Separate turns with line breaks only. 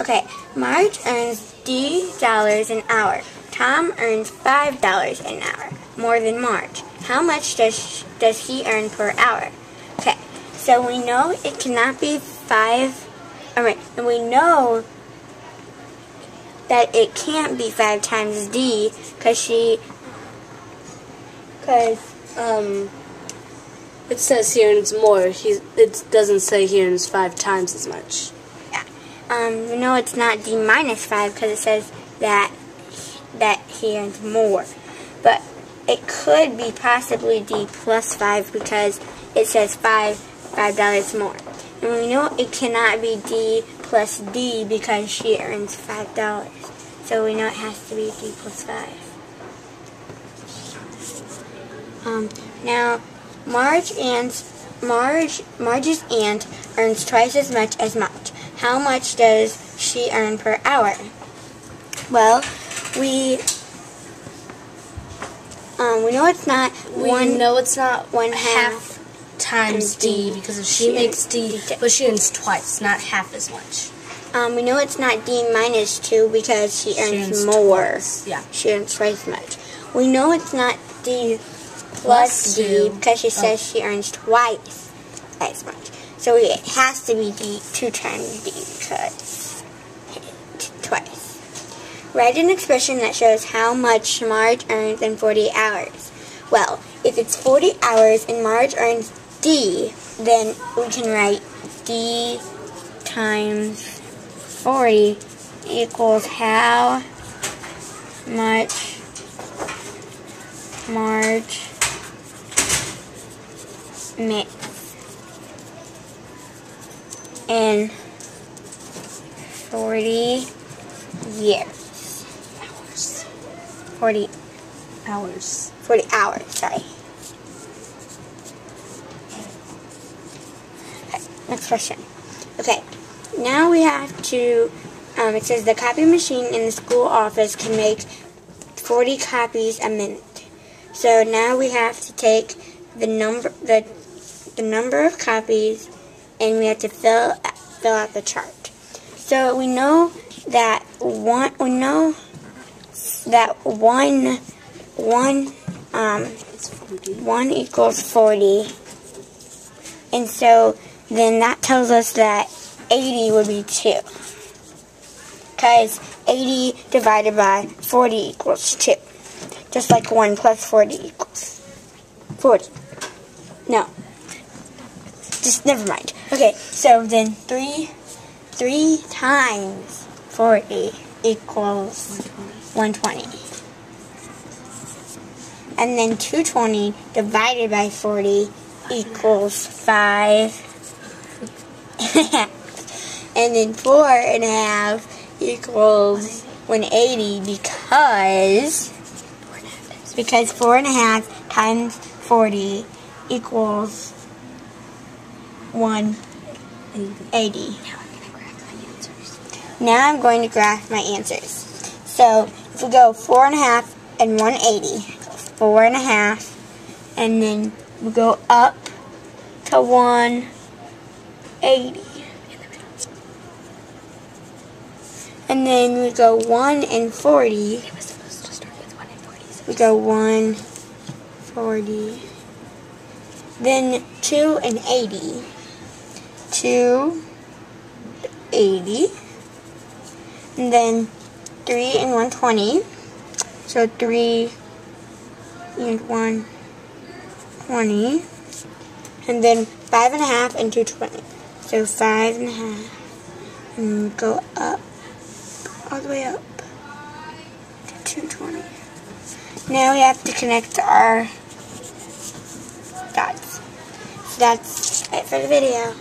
Okay, Marge earns $D an hour. Tom earns $5 an hour, more than Marge. How much does he earn per hour? Okay, so we know it cannot be 5. Alright, and we know that it can't be 5 times D because
it says he earns more. It doesn't say he earns 5 times as much.
Yeah. We know it's not D minus 5 because it says that he earns more. But it could be possibly D plus 5 because it says $5 more. And we know it cannot be D plus D because she earns $5. So we know it has to be D plus 5. Now, Marge's aunt earns twice as much as Marge. How much does she earn per hour? Well, we know it's not one half
times D because if she makes D, but she earns twice, not half as much.
We know it's not D minus 2 because she earns more.
Twice. Yeah.
She earns twice as much. We know it's not D plus D because she says she earns twice as much. So it has to be D 2 times D because twice. Write an expression that shows how much Marge earns in 40 hours. Well, if it's 40 hours and Marge earns D, then we can write D times 40 equals how much Marge makes in 40 years. 40 hours. 40 hours, sorry. Okay, next question. Okay, now we have to, it says the copy machine in the school office can make 40 copies a minute. So now we have to take the number of copies and we have to fill out the chart. So we know that one equals 40, and so then that tells us that 80 would be 2, because 80 divided by 40 equals 2, just like 1 plus 40 equals 40. No, just never mind. Okay, so then 3 times 40 equals 120. And then 220 divided by 40 equals 5. And then 4.5 equals 180 because 4.5 times 40 equals 180. Now I'm going to graph my answers. So if we go 4.5 and 180, 4.5, and then we go up to 180. And then we go 1 and 40. It was supposed to start with 1 and 40. We go 140. Then 2 and 80. 280. And then 3 and 120. So 3 and 120. And then 5.5 and 220. So 5.5. And go up. All the way up to 220. Now we have to connect our dots. So that's it for the video.